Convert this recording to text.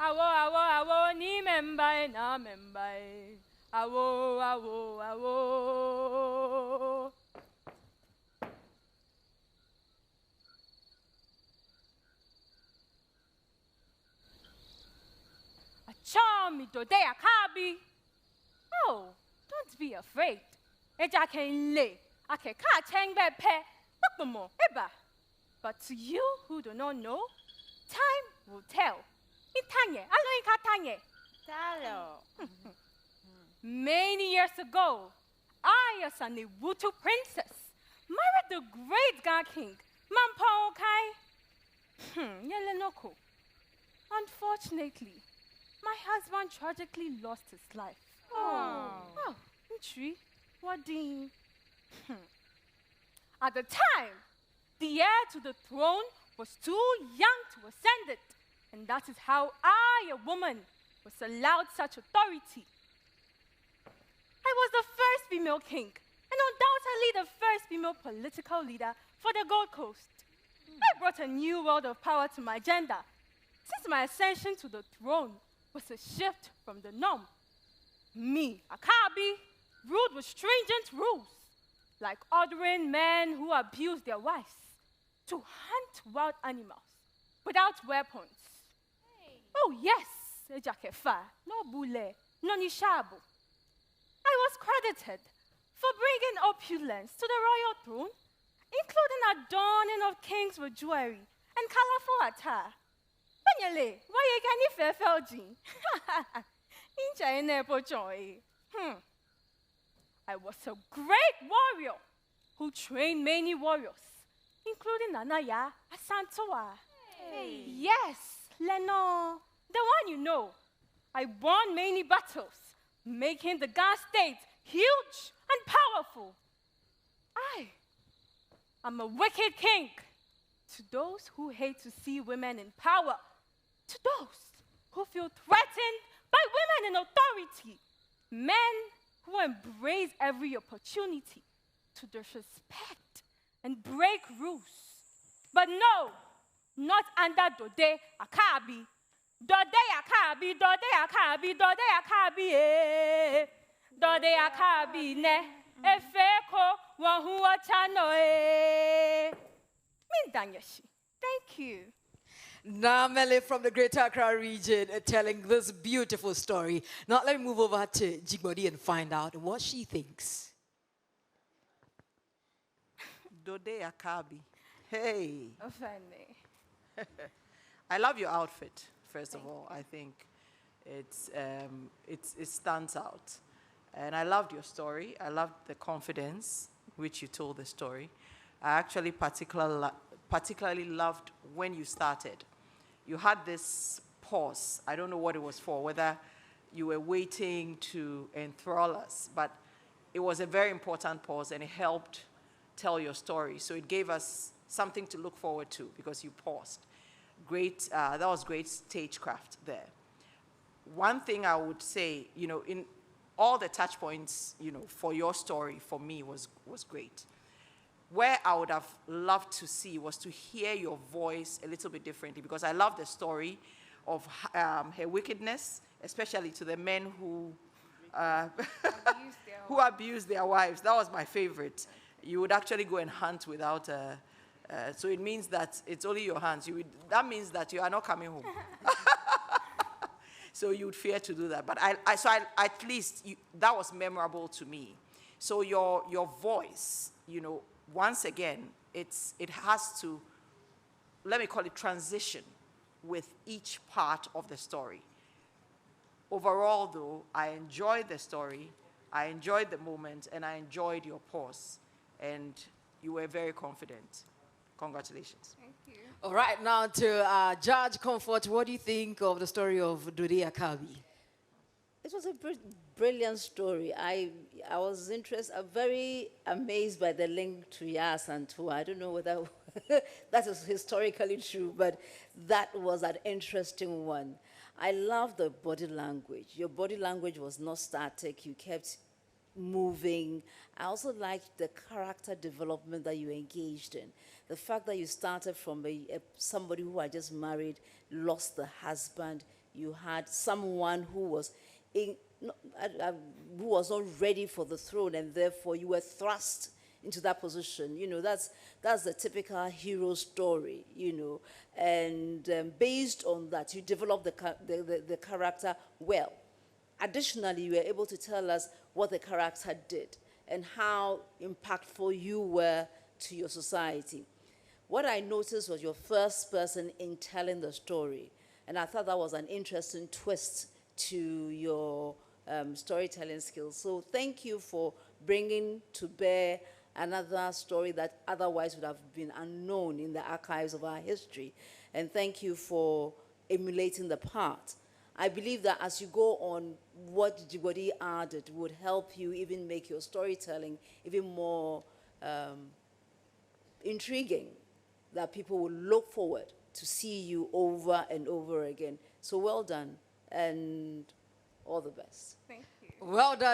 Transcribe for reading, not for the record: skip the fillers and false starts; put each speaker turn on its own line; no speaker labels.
Awo, ni membai, na membai. Awo. Achami dode akabi. Oh, don't be afraid. Eja can lay. Ake ka cheng be pe. Bakmo, eba. But to you who do not know, time will tell. Itanye, alo ikatanye.
Talo.
Many years ago, I, as a Wutu princess, married the great God king, Mampo Kai. Yelenoko. Unfortunately, my husband tragically lost his life. Oh, Nchi, what did? At the time, the heir to the throne was too young to ascend it, and that is how I, a woman, was allowed such authority. I was the first female king, and undoubtedly the first female political leader for the Gold Coast. I brought a new world of power to my gender, since my ascension to the throne was a shift from the norm. Me, Akabi, ruled with stringent rules, like ordering men who abuse their wives to hunt wild animals without weapons. Hey. Oh yes, Ejakefa, no bule, no nishabu. I was credited for bringing opulence to the royal throne, including adorning of kings with jewelry and colorful attire. Banyale, why you can if Felgin? I was a great warrior who trained many warriors, including Nanaya Asantoa.
Hey.
Yes, Leno, the one you know. I won many battles, making the Ga state huge and powerful. I am a wicked king to those who hate to see women in power, to those who feel threatened by women in authority, men who embrace every opportunity to disrespect and break rules. But no, not under Dode Akabi. Dode Akabi, eh. Dode Akabi ne. Efeko wahua chano eh. Mindanyashi. Thank you.
Naa Ameley from the Greater Accra region telling this beautiful story. Now let me move over to Jigbodi and find out what she thinks.
Dode Akabi. Hey.
Offending.
I love your outfit, first of all. I think it stands out. And I loved your story. I loved the confidence which you told the story. I actually particularly loved when you started. You had this pause. I don't know what it was for, whether you were waiting to enthrall us, but it was a very important pause and it helped tell your story. So it gave us something to look forward to because you paused. Great, that was great stagecraft there. One thing I would say, in all the touch points, for your story, for me, was great. Where I would have loved to see was to hear your voice a little bit differently, because I love the story of her wickedness, especially to the men who who abuse their wives. That was my favorite. You would actually go and hunt without so it means that it's only your hands. That means that you are not coming home. So you would fear to do that. But at least that was memorable to me. So your voice, once again, it has to, let me call it, transition with each part of the story. Overall, though, I enjoyed the story, I enjoyed the moment, and I enjoyed your pause. And you were very confident. Congratulations.
Thank you.
All right, now to Judge Comfort, what do you think of the story of Dode Akabi?
It was a brilliant story. I was very amazed by the link to Yas and to, I don't know whether that is historically true, but that was an interesting one. I love the body language. Your body language was not static. You kept moving. I also liked the character development that you engaged in. The fact that you started from somebody who had just married, lost the husband, you had someone who was who was not ready for the throne, and therefore you were thrust into that position. You know, that's the typical hero story, you know. And based on that, you develop the character well. Additionally, you were able to tell us what the character did and how impactful you were to your society. What I noticed was your first person in telling the story. And I thought that was an interesting twist to your storytelling skills. So thank you for bringing to bear another story that otherwise would have been unknown in the archives of our history. And thank you for emulating the part. I believe that as you go on, what Jigbodi added would help you even make your storytelling even more intriguing, that people will look forward to see you over and over again. So well done, and all the best.
Thank you.
Well done.